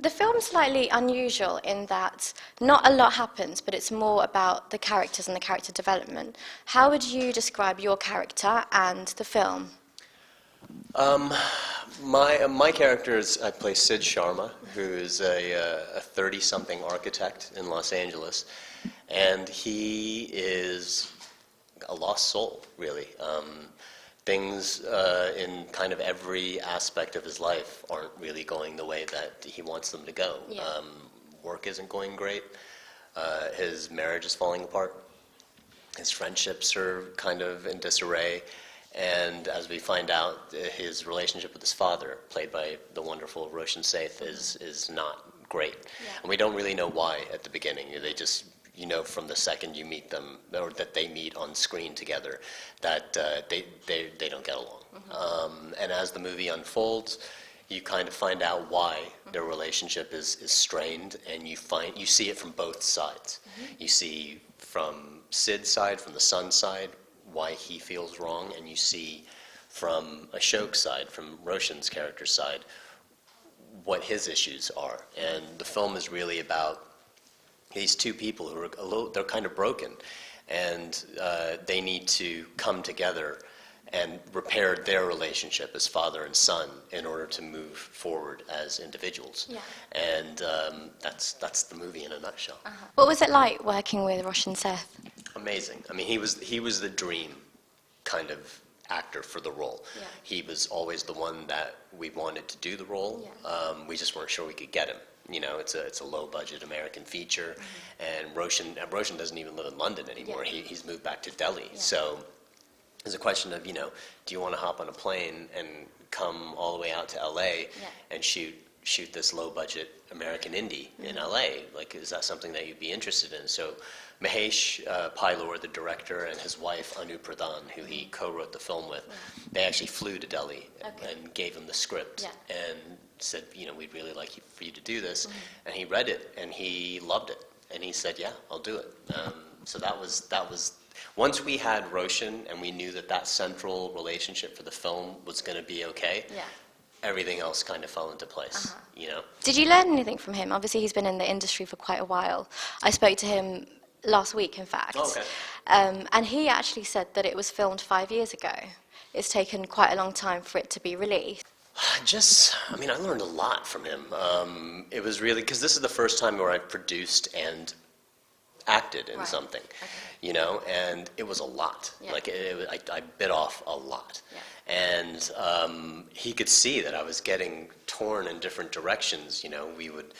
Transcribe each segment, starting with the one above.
The film's slightly unusual in that not a lot happens, but it's more about the characters and the character development. How would you describe your character and the film? My character is, I play Sid Sharma, who is a 30-something architect in Los Angeles, and he is a lost soul, really. Things in kind of every aspect of his life aren't really going the way that he wants them to go. Yeah. Work isn't going great. His marriage is falling apart. His friendships are kind of in disarray. And as we find out, his relationship with his father, played by the wonderful Roshan Seth, is not great. Yeah. And we don't really know why at the beginning. They just, from the second you meet them, or that they meet on screen together, that they don't get along. Mm-hmm. And as the movie unfolds, you kind of find out why their relationship is strained, and you see it from both sides. Mm-hmm. You see from Sid's side, from the son's side, why he feels wrong, and you see from Ashok's side, from Roshan's character's side, what his issues are. And the film is really about these two people who are they're kind of broken, and they need to come together and repair their relationship as father and son in order to move forward as individuals. Yeah. And that's the movie in a nutshell. Uh-huh. What was it like working with Roshan Seth? Amazing. I mean, he was the dream kind of actor for the role. Yeah. He was always the one that we wanted to do the role. Yeah. We just weren't sure we could get him. It's a low budget American feature, and Roshan doesn't even live in London anymore. Yeah. He's moved back to Delhi. Yeah. So it's a question of, do you want to hop on a plane and come all the way out to LA and shoot this low budget American indie in LA? Like, is that something that you'd be interested in? So Mahesh Pailor, the director, and his wife Anu Pradhan, who he co-wrote the film with, they actually flew to Delhi and gave him the script and said, we'd really like for you to do this. And he read it and he loved it, and he said, yeah, I'll do it. So that was once we had Roshan and we knew that central relationship for the film was going to be okay. Yeah. Everything else kind of fell into place. Did you learn anything from him? Obviously, he's been in the industry for quite a while. I spoke to him last week, in fact. Oh, okay. And he actually said that it was filmed 5 years ago. It's taken quite a long time for it to be released. I learned a lot from him. It was really, because this is the first time where I produced and acted in something, and it was a lot. Yeah. Like, I bit off a lot. Yeah. And he could see that I was getting torn in different directions. We would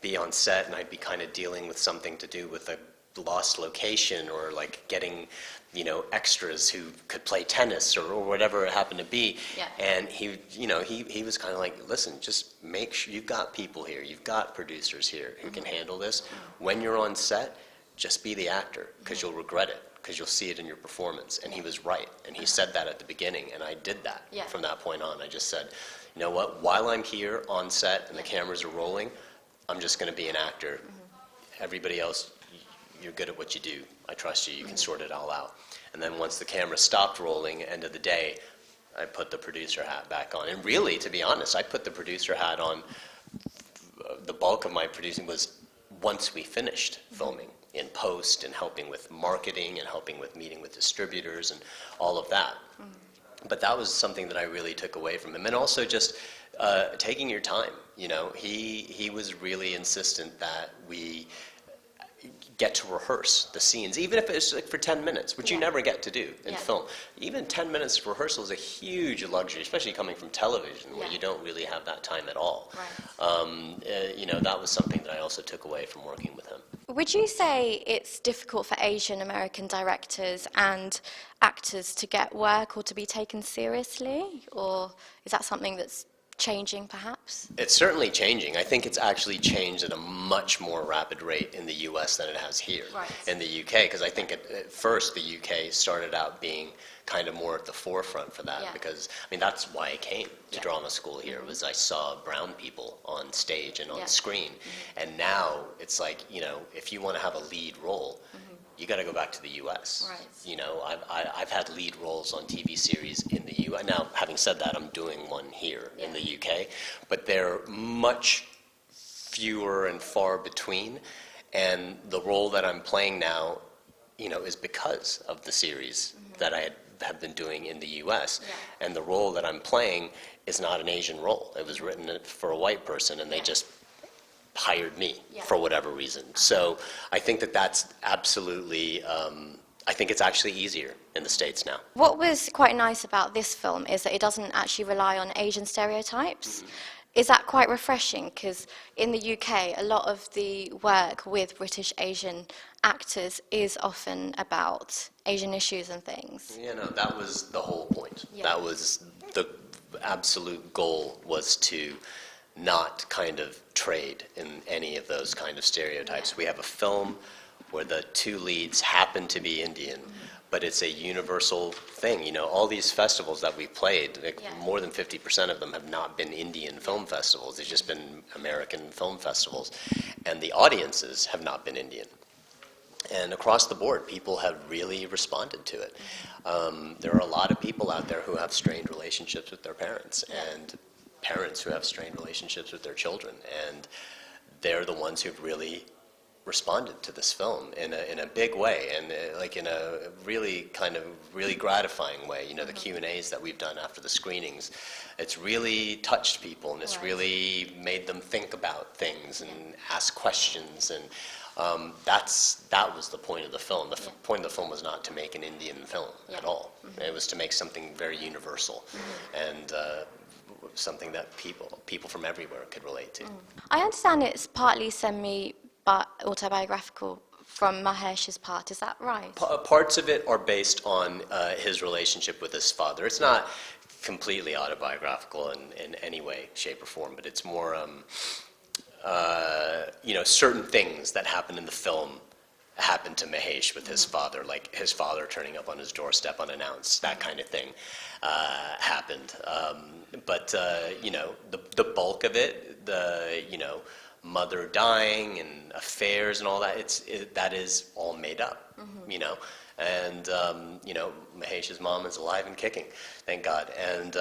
be on set and I'd be kind of dealing with something to do with a lost location, or like getting, extras who could play tennis or whatever it happened to be. Yeah. And he was kind of like, listen, just make sure you've got people here, you've got producers here who can handle this. When you're on set, just be the actor, because you'll regret it, because you'll see it in your performance. And he was right, and he said that at the beginning, and I did that. Yeah. From that point on. I just said, you know what, while I'm here on set and the cameras are rolling, I'm just going to be an actor. Everybody else, you're good at what you do. I trust you. You can sort it all out. And then once the camera stopped rolling, end of the day, I put the producer hat back on. And really, to be honest, I put the producer hat on. The bulk of my producing was once we finished filming, in post, and helping with marketing and helping with meeting with distributors and all of that. But that was something that I really took away from him. And also just taking your time. He was really insistent that we get to rehearse the scenes, even if it's like for 10 minutes, which you never get to do in film. Even 10 minutes of rehearsal is a huge luxury, especially coming from television, where you don't really have that time at all. Right. That was something that I also took away from working with him. Would you say it's difficult for Asian American directors and actors to get work or to be taken seriously? Or is that something that's changing, perhaps? It's certainly changing. I think it's actually changed at a much more rapid rate in the U.S. than it has here in the U.K., because I think at first the U.K. started out being kind of more at the forefront for that, because, that's why I came to drama school here, was I saw brown people on stage and on screen, and now it's like, if you want to have a lead role, you got to go back to the U.S. Right. I've had lead roles on TV series in the U.S. Now, having said that, I'm doing one here in the U.K., but they're much fewer and far between. And the role that I'm playing now, is because of the series that I have been doing in the U.S. Yeah. And the role that I'm playing is not an Asian role. It was written for a white person, and they just hired me for whatever reason. So I think that's absolutely, I think it's actually easier in the States now. What was quite nice about this film is that it doesn't actually rely on Asian stereotypes. Is that quite refreshing? Because in the UK, a lot of the work with British Asian actors is often about Asian issues and things. Yeah, no, that was the whole point. Yeah. That was the absolute goal, was to not kind of trade in any of those kind of stereotypes. Yeah. We have a film where the two leads happen to be Indian, but it's a universal thing. All these festivals that we've played, more than 50% of them have not been Indian film festivals. They've just been American film festivals. And the audiences have not been Indian. And across the board, people have really responded to it. There are a lot of people out there who have strained relationships with their parents, and parents who have strained relationships with their children. And they're the ones who've really responded to this film in a big way, and like in a really really gratifying way. The Q&As that we've done after the screenings, it's really touched people, and it's really made them think about things and ask questions, and that was the point of the film. The point of the film was not to make an Indian film at all. It was to make something very universal, and something that people from everywhere could relate to. I understand it's partly autobiographical from Mahesh's part, is that right? Parts of it are based on his relationship with his father. It's not completely autobiographical in any way, shape, or form, but it's more, certain things that happen in the film happened to Mahesh with his father, like his father turning up on his doorstep unannounced, that kind of thing happened. But the bulk of it, mother dying and affairs and all that, that is all made up, and Mahesh's mom is alive and kicking, thank God. And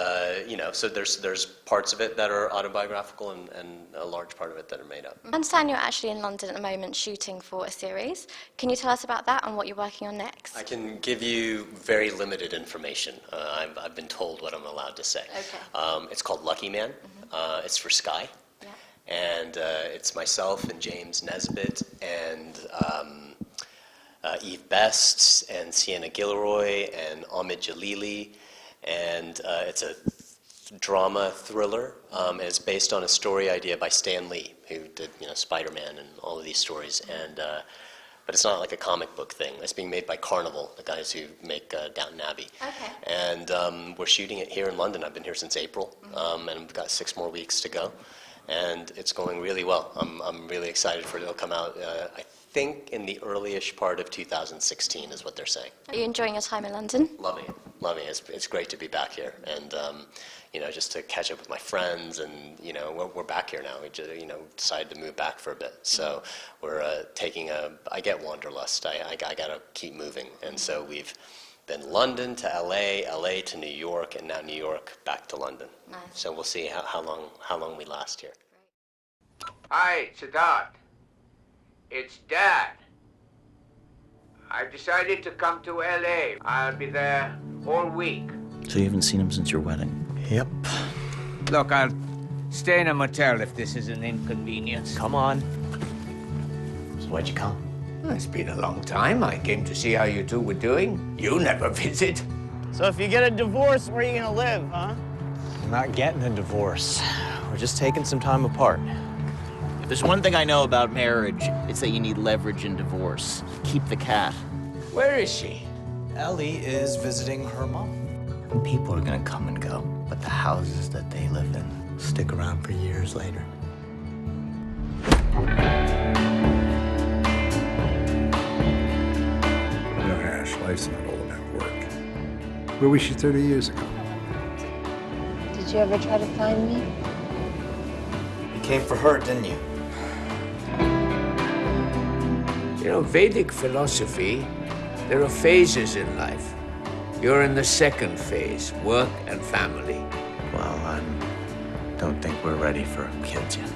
so there's parts of it that are autobiographical, and a large part of it that are made up. I understand you're actually in London at the moment shooting for a series. Can you tell us about that and what you're working on next? I can give you very limited information. I've been told what I'm allowed to say. Okay. It's called Lucky Man. It's for Sky. And it's myself and James Nesbitt and Eve Best and Sienna Gilroy and Ahmed Jalili, and it's a drama thriller, and it's based on a story idea by Stan Lee, who did Spider-Man and all of these stories, and but it's not like a comic book thing. It's being made by Carnival, the guys who make Downton Abbey. Okay. And we're shooting it here in London. I've been here since April, and we've got 6 more weeks to go. And it's going really well. I'm really excited for it. It'll come out, I think, in the early-ish part of 2016 is what they're saying. Are you enjoying your time in London? Loving it. It's great to be back here, and just to catch up with my friends, and we're back here now. We just, decided to move back for a bit, so we're taking I get wanderlust. I gotta keep moving, and so we've been London to LA to New York, and now New York back to London. Nice. So we'll see how long we last here. Hi, Siddharth. It's Dad. I've decided to come to LA. I'll be there all week. So you haven't seen him since your wedding? Yep. Look, I'll stay in a motel if this is an inconvenience. Come on. So why'd you come? It's been a long time. I came to see how you two were doing. You never visit. So if you get a divorce, where are you gonna live, huh? I'm not getting a divorce. We're just taking some time apart. If there's one thing I know about marriage, it's that you need leverage in divorce. Keep the cat. Where is she? Ellie is visiting her mom. And people are gonna come and go, but the houses that they live in stick around for years later. Life's not all about work. Where was she 30 years ago? Did you ever try to find me? You came for her, didn't you? Vedic philosophy, there are phases in life. You're in the second phase, work and family. Well, I don't think we're ready for kids yet.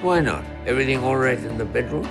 Why not? Everything all right in the bedroom?